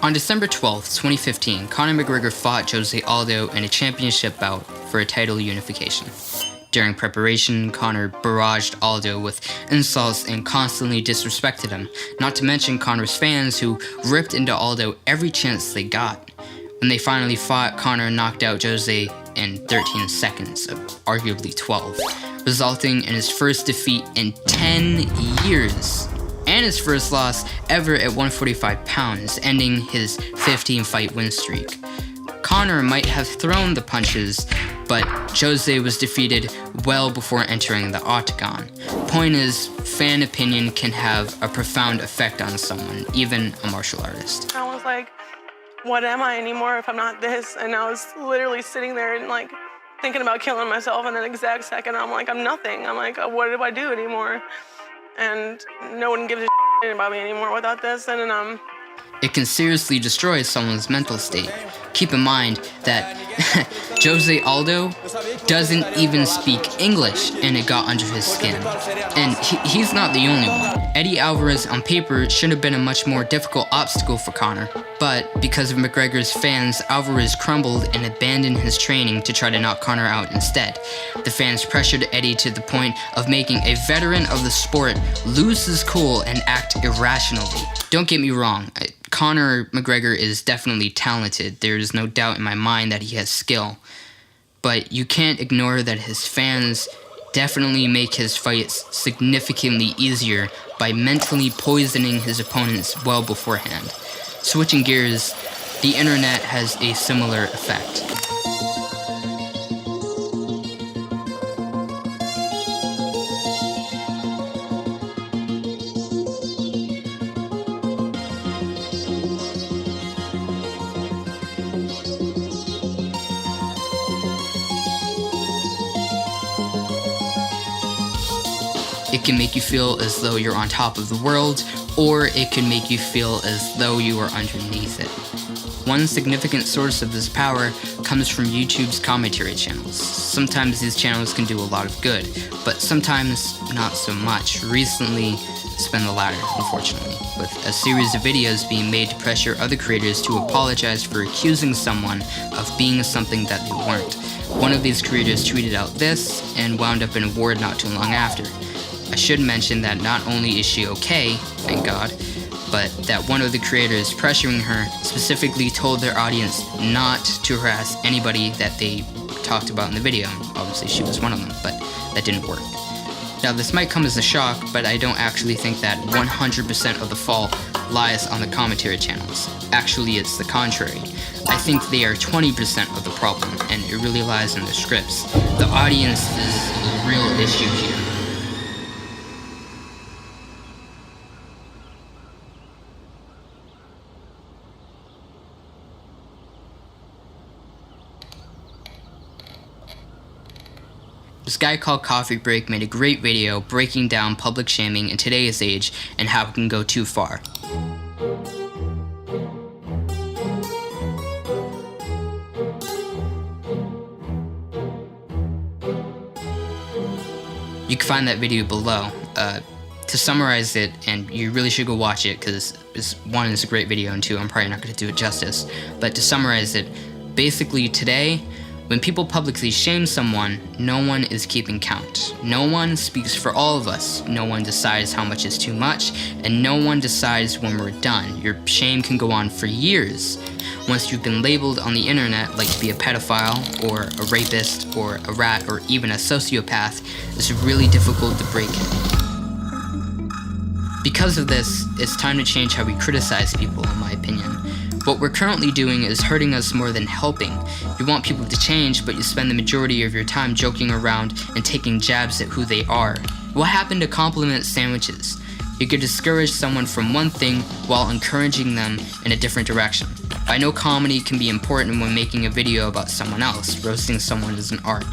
On December 12, 2015, Conor McGregor fought Jose Aldo in a championship bout for a title unification. During preparation, Conor barraged Aldo with insults and constantly disrespected him, not to mention Conor's fans who ripped into Aldo every chance they got. When they finally fought, Conor knocked out Jose in 13 seconds, arguably 12, resulting in his first defeat in 10 years. And his first loss ever at 145 pounds, ending his 15-fight win streak. Conor might have thrown the punches, but Jose was defeated well before entering the octagon. Point is, fan opinion can have a profound effect on someone, even a martial artist. I was like, what am I anymore if I'm not this? And I was literally sitting there and like thinking about killing myself in that exact second. I'm like, I'm nothing. I'm like, what do I do anymore? And no one gives a shit about me anymore without this. And then It can seriously destroy someone's mental state. Keep in mind that Jose Aldo doesn't even speak English, and it got under his skin. And he's not the only one. Eddie Alvarez on paper should have been a much more difficult obstacle for Conor, but because of McGregor's fans, Alvarez crumbled and abandoned his training to try to knock Conor out instead. The fans pressured Eddie to the point of making a veteran of the sport lose his cool and act irrationally. Don't get me wrong, Conor McGregor is definitely talented. There is no doubt in my mind that he has skill. But you can't ignore that his fans definitely make his fights significantly easier by mentally poisoning his opponents well beforehand. Switching gears, the internet has a similar effect. It can make you feel as though you're on top of the world, or it can make you feel as though you are underneath it. One significant source of this power comes from YouTube's commentary channels. Sometimes these channels can do a lot of good, but sometimes not so much. Recently, it's been the latter, unfortunately, with a series of videos being made to pressure other creators to apologize for accusing someone of being something that they weren't. One of these creators tweeted out this and wound up in a ward not too long after. I should mention that not only is she okay, thank God, but that one of the creators pressuring her specifically told their audience not to harass anybody that they talked about in the video. Obviously she was one of them, but that didn't work. Now this might come as a shock, but I don't actually think that 100% of the fault lies on the commentary channels. Actually, it's the contrary. I think they are 20% of the problem, and it really lies in the scripts. The audience is a real issue here. This guy called Coffee Break made a great video breaking down public shaming in today's age and how it can go too far. You can find that video below. To summarize it, and you really should go watch it because one, it's a great video, and two, I'm probably not going to do it justice. But to summarize it, basically today, when people publicly shame someone, no one is keeping count. No one speaks for all of us. No one decides how much is too much, and no one decides when we're done. Your shame can go on for years. Once you've been labeled on the internet like to be a pedophile, or a rapist, or a rat, or even a sociopath, it's really difficult to break it. Because of this, it's time to change how we criticize people, in my opinion. What we're currently doing is hurting us more than helping. You want people to change, but you spend the majority of your time joking around and taking jabs at who they are. What happened to compliment sandwiches? You could discourage someone from one thing while encouraging them in a different direction. I know comedy can be important when making a video about someone else. Roasting someone is an art.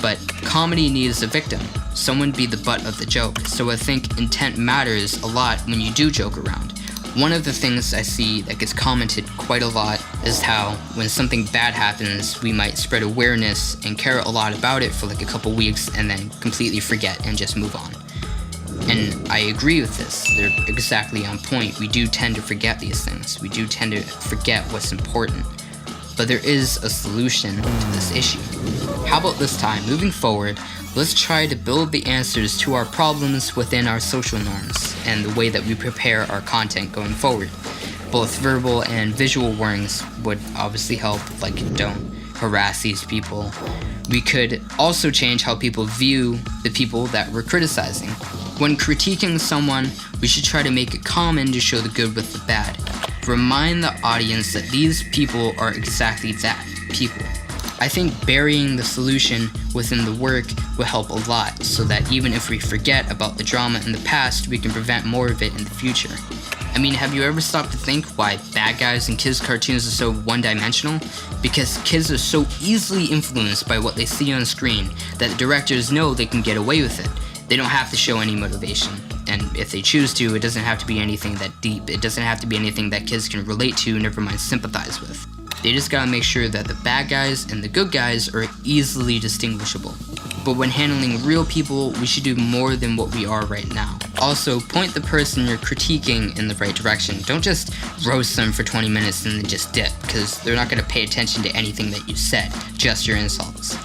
But comedy needs a victim, someone be the butt of the joke. So I think intent matters a lot when you do joke around. One of the things I see that gets commented quite a lot is how when something bad happens, we might spread awareness and care a lot about it for like a couple weeks and then completely forget and just move on. And I agree with this. They're exactly on point. We do tend to forget these things. We do tend to forget what's important. But there is a solution to this issue. How about this time, moving forward, let's try to build the answers to our problems within our social norms and the way that we prepare our content going forward. Both verbal and visual warnings would obviously help, like don't harass these people. We could also change how people view the people that we're criticizing. When critiquing someone, we should try to make it common to show the good with the bad. Remind the audience that these people are exactly that, people. I think burying the solution within the work will help a lot, so that even if we forget about the drama in the past, we can prevent more of it in the future. I mean, have you ever stopped to think why bad guys in kids' cartoons are so one-dimensional? Because kids are so easily influenced by what they see on screen that directors know they can get away with it. They don't have to show any motivation. And if they choose to, it doesn't have to be anything that deep. It doesn't have to be anything that kids can relate to, never mind sympathize with. They just gotta make sure that the bad guys and the good guys are easily distinguishable. But when handling real people, we should do more than what we are right now. Also, point the person you're critiquing in the right direction. Don't just roast them for 20 minutes and then just dip, because they're not gonna pay attention to anything that you said, just your insults.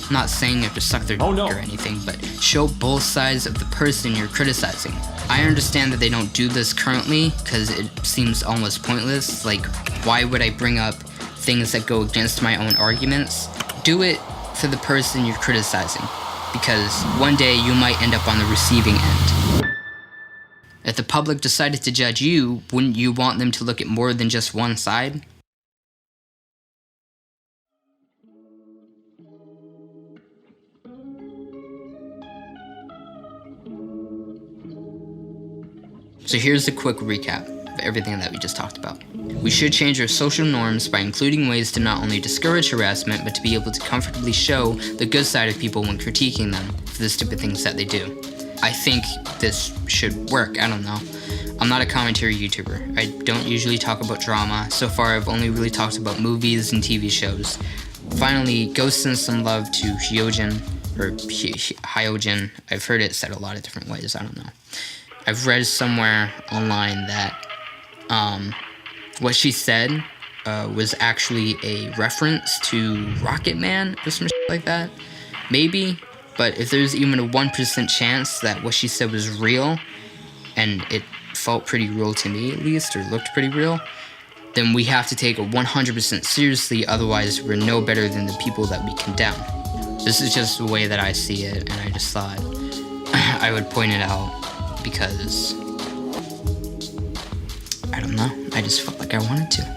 I'm not saying you have to suck their dick or anything, but show both sides of the person you're criticizing. I understand that they don't do this currently, because it seems almost pointless. Like, why would I bring up things that go against my own arguments? Do it for the person you're criticizing, because one day you might end up on the receiving end. If the public decided to judge you, wouldn't you want them to look at more than just one side? So here's a quick recap of everything that we just talked about. We should change our social norms by including ways to not only discourage harassment, but to be able to comfortably show the good side of people when critiquing them for the stupid things that they do. I think this should work, I don't know. I'm not a commentary YouTuber. I don't usually talk about drama. So far, I've only really talked about movies and TV shows. Finally, go send some love to Hyojin, or Hyojin. I've heard it said a lot of different ways, I don't know. I've read somewhere online that what she said was actually a reference to Rocket Man or some shit like that. Maybe, but if there's even a 1% chance that what she said was real, and it felt pretty real to me at least, or looked pretty real, then we have to take it 100% seriously, otherwise we're no better than the people that we condemn. This is just the way that I see it, and I just thought I would point it out. Because, I don't know, I just felt like I wanted to.